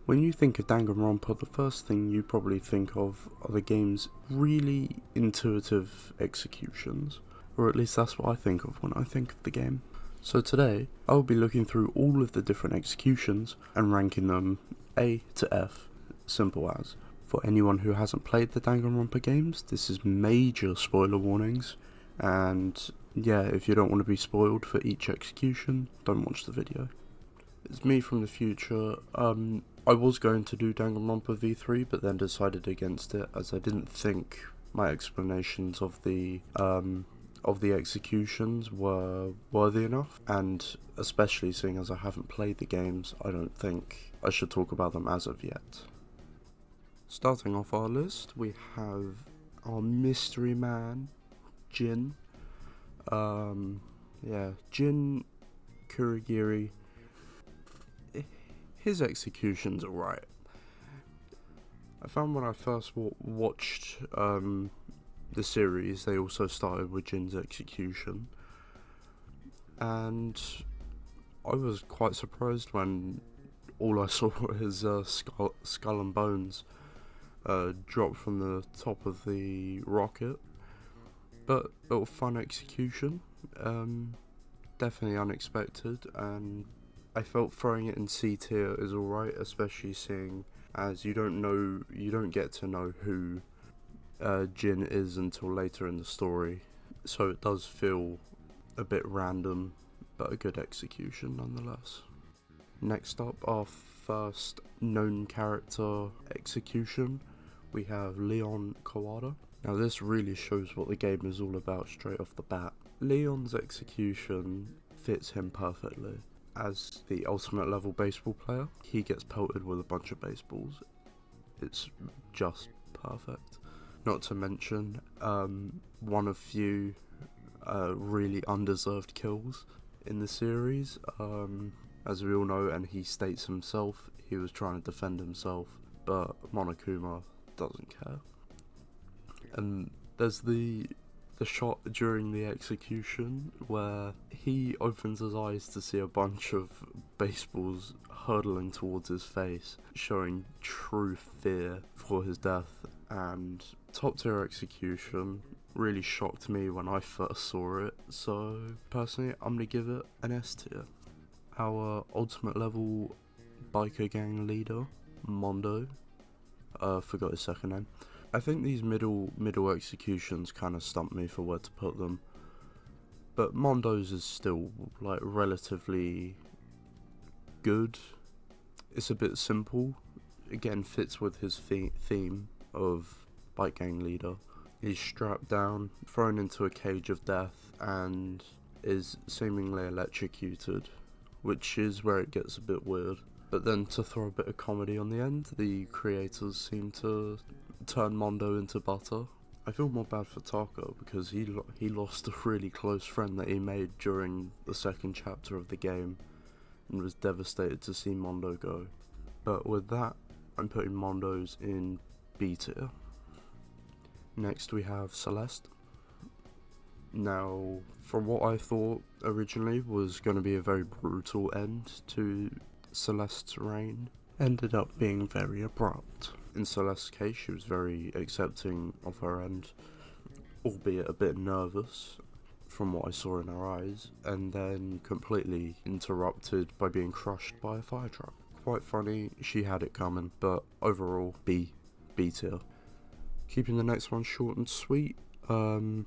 When you think of Danganronpa, the first thing you probably think of are the game's really intuitive executions, or at least that's what I think of when I think of the game. So today, I'll be looking through all of the different executions and ranking them A to F, simple as. For anyone who hasn't played the Danganronpa games, this is major spoiler warnings, and yeah, if you don't want to be spoiled for each execution, don't watch the video. It's me from the future. I was going to do Danganronpa V3, but then decided against it as I didn't think my explanations of the executions were worthy enough, and especially seeing as I haven't played the games, I don't think I should talk about them as of yet. Starting off our list, we have our mystery man, Jin. Jin Kurogiri. His execution's alright. I found when I first watched the series, they also started with Jin's execution, and I was quite surprised when all I saw was skull and bones drop from the top of the rocket. But a fun execution, definitely unexpected, and I felt throwing it in C tier is alright, especially seeing as you don't get to know who Jin is until later in the story, so it does feel a bit random, but a good execution nonetheless. Next up, our first known character execution, we have Leon Kawada. Now this really shows what the game is all about straight off the bat. Leon's execution fits him perfectly. As the ultimate level baseball player, he gets pelted with a bunch of baseballs. It's just perfect. Not to mention, one of few really undeserved kills in the series. As we all know, and he states himself, he was trying to defend himself, but Monokuma doesn't care. And there's the shot during the execution where he opens his eyes to see a bunch of baseballs hurtling towards his face, showing true fear for his death. And top tier execution really shocked me when I first saw it, so personally I'm gonna give it an S tier. Our ultimate level biker gang leader, Mondo, forgot his second name. I think these middle executions kind of stumped me for where to put them, but Mondo's is still like relatively good. It's a bit simple, again fits with his theme of bike gang leader. He's strapped down, thrown into a cage of death, and is seemingly electrocuted, which is where it gets a bit weird. But then to throw a bit of comedy on the end, the creators seem to turn Mondo into butter. I feel more bad for Taka because he lost a really close friend that he made during the second chapter of the game and was devastated to see Mondo go. But with that, I'm putting Mondo's in B tier. Next we have Celeste. Now, from what I thought originally was going to be a very brutal end to Celeste's reign, ended up being very abrupt. In Celeste's case, she was very accepting of her end, albeit a bit nervous from what I saw in her eyes, and then completely interrupted by being crushed by a fire truck. Quite funny, she had it coming, but overall, B tier. Keeping the next one short and sweet, Alter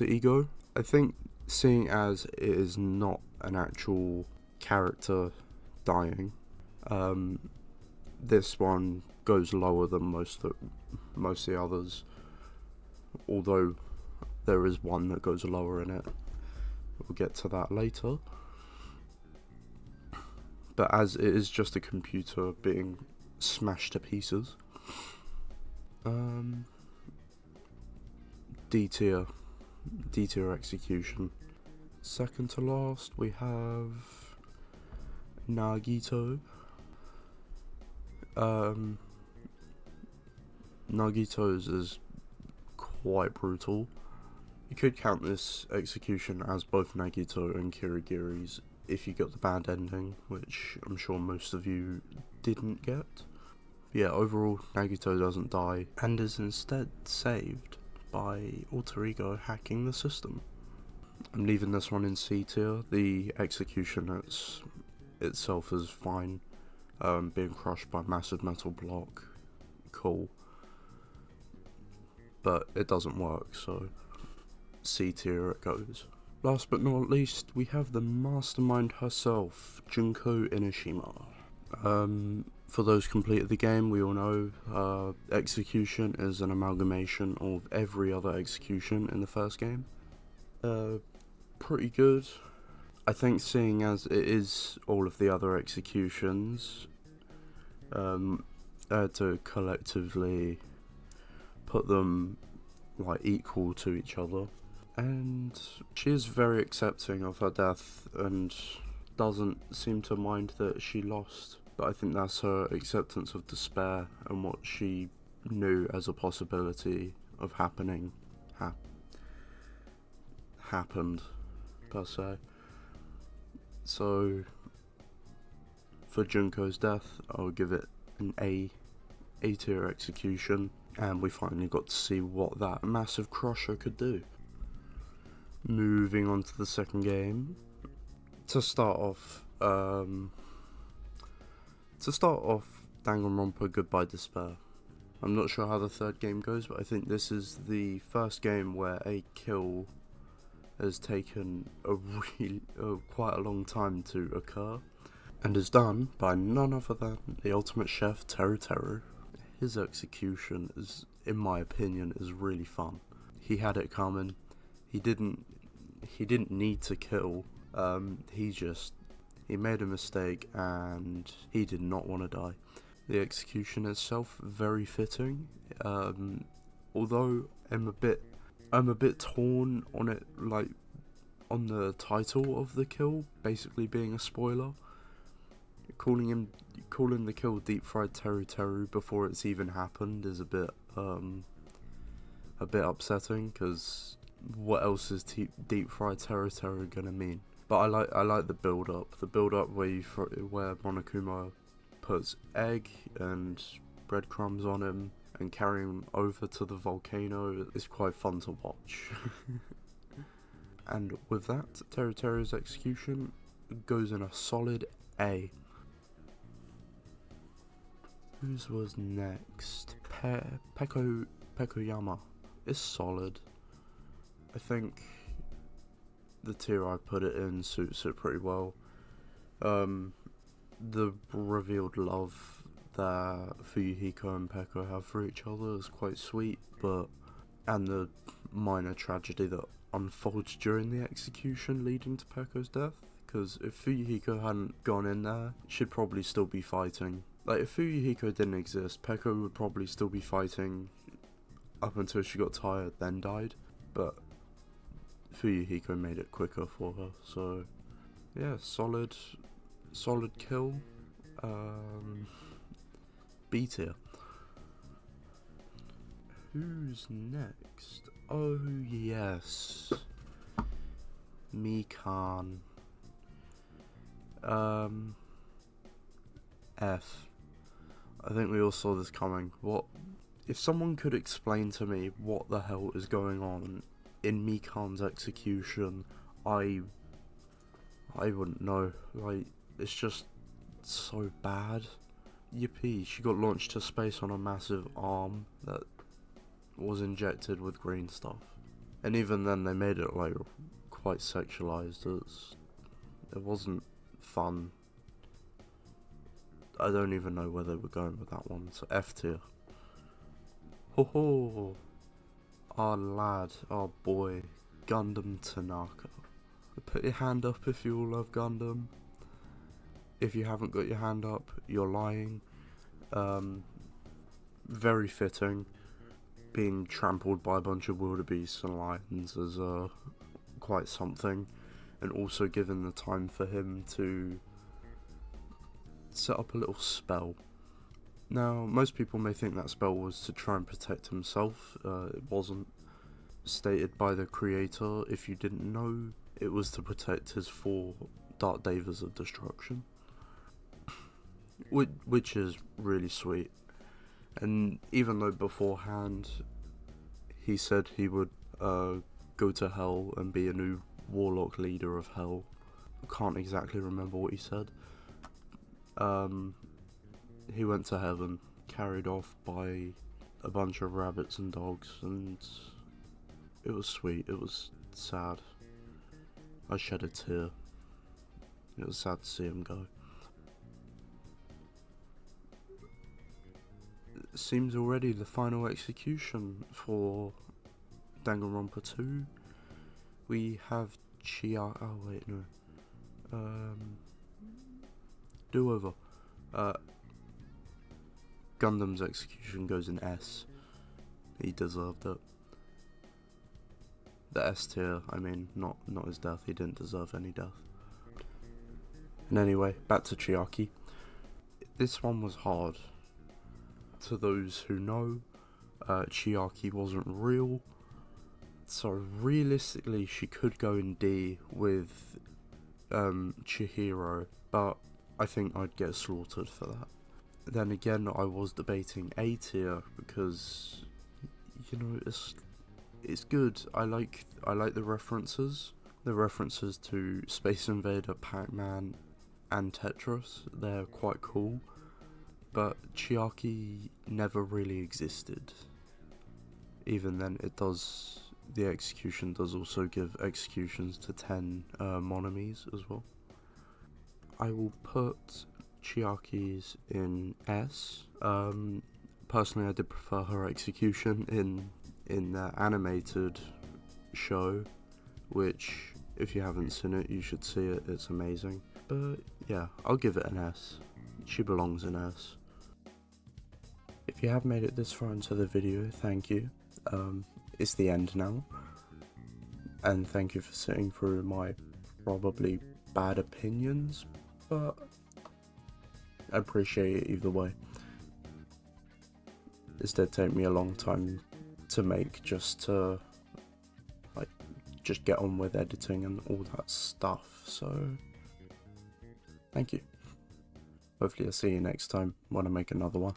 Ego. I think seeing as it is not an actual character dying, this one goes lower than most of the others, although there is one that goes lower in it. We'll get to that later. But as it is just a computer being smashed to pieces, D tier execution. Second to last, we have Nagito. Nagito's is quite brutal. You could count this execution as both Nagito and Kirigiri's if you got the bad ending, which I'm sure most of you didn't get. Yeah, overall, Nagito doesn't die, and is instead saved by Alter Ego hacking the system. I'm leaving this one in C tier. The execution itself is fine. Being crushed by a massive metal block, cool. But it doesn't work, so C tier it goes. Last but not least, we have the mastermind herself, Junko Enoshima. For those completed the game, we all know execution is an amalgamation of every other execution in the first game. Pretty good. I think seeing as it is all of the other executions, to collectively put them like equal to each other. And she is very accepting of her death and doesn't seem to mind that she lost. But I think that's her acceptance of despair and what she knew as a possibility of happening happened, per se. So for Junko's death, I'll give it an A tier execution, and we finally got to see what that massive crusher could do. Moving on to the second game. To start off, Danganronpa Goodbye Despair. I'm not sure how the third game goes, but I think this is the first game where a kill has taken quite a long time to occur, and is done by none other than the ultimate chef, Teru. His execution is, in my opinion, is really fun. He had it coming. He didn't need to kill. He made a mistake and he did not want to die. The execution itself, very fitting. Although I'm a bit torn on it, like on the title of the kill, basically being a spoiler. Calling the kill Deep Fried Teru before it's even happened is a bit upsetting, because what else is Deep Fried Teru gonna mean? But I like the build up where Monokuma puts egg and breadcrumbs on him and carry him over to the volcano. It's quite fun to watch. And with that, Teru's execution goes in a solid A. Whose was next? Pekoyama is solid. I think the tier I put it in suits it pretty well. The revealed love that Fuyuhiko and Peko have for each other is quite sweet, and the minor tragedy that unfolds during the execution leading to Peko's death, because if Fuyuhiko hadn't gone in there, she'd probably still be fighting. Like, if Fuyuhiko didn't exist, Peko would probably still be fighting up until she got tired, then died, but Fuyuhiko made it quicker for her, so yeah, solid kill. B tier. Who's next? Oh yes, Mikan. F. I think we all saw this coming. What if someone could explain to me what the hell is going on in Mikan's execution? I wouldn't know. Like, it's just so bad. Yippee, she got launched to space on a massive arm that was injected with green stuff. And even then they made it like quite sexualized. It wasn't fun. I don't even know where they were going with that one, so F tier. Ho ho! Our lad, our boy, Gundam Tanaka. Put your hand up if you all love Gundam. If you haven't got your hand up, you're lying. Very fitting. Being trampled by a bunch of wildebeests and lions is quite something. And also given the time for him to set up a little spell. Now, most people may think that spell was to try and protect himself. It wasn't. Stated by the creator, if you didn't know, it was to protect his 4 Dark Davers of Destruction, which is really sweet. And even though beforehand he said he would go to hell and be a new warlock leader of hell, I can't exactly remember what he said. He went to heaven, carried off by a bunch of rabbits and dogs, and it was sweet. It was sad. I shed a tear. It was sad to see him go. It seems already the final execution for Danganronpa 2. We have do-over. Gundam's execution goes in S. He deserved it. The S tier, I mean, not his death. He didn't deserve any death. And anyway, back to Chiaki. This one was hard. To those who know, Chiaki wasn't real. So realistically, she could go in D with Chihiro, but I think I'd get slaughtered for that. Then again, I was debating A tier because, you know, it's good. I like the references to Space Invader, Pac-Man, and Tetris. They're quite cool, but Chiaki never really existed. Even then, the execution does also give executions to 10 monomies as well. I will put Chiaki's in S. Personally, I did prefer her execution in the animated show, which, if you haven't seen it, you should see it. It's amazing. But yeah, I'll give it an S. She belongs in S. If you have made it this far into the video, thank you. It's the end now, and thank you for sitting through my probably bad opinions, but I appreciate it either way. This did take me a long time to make, just to get on with editing and all that stuff, so thank you. Hopefully I'll see you next time when I make another one.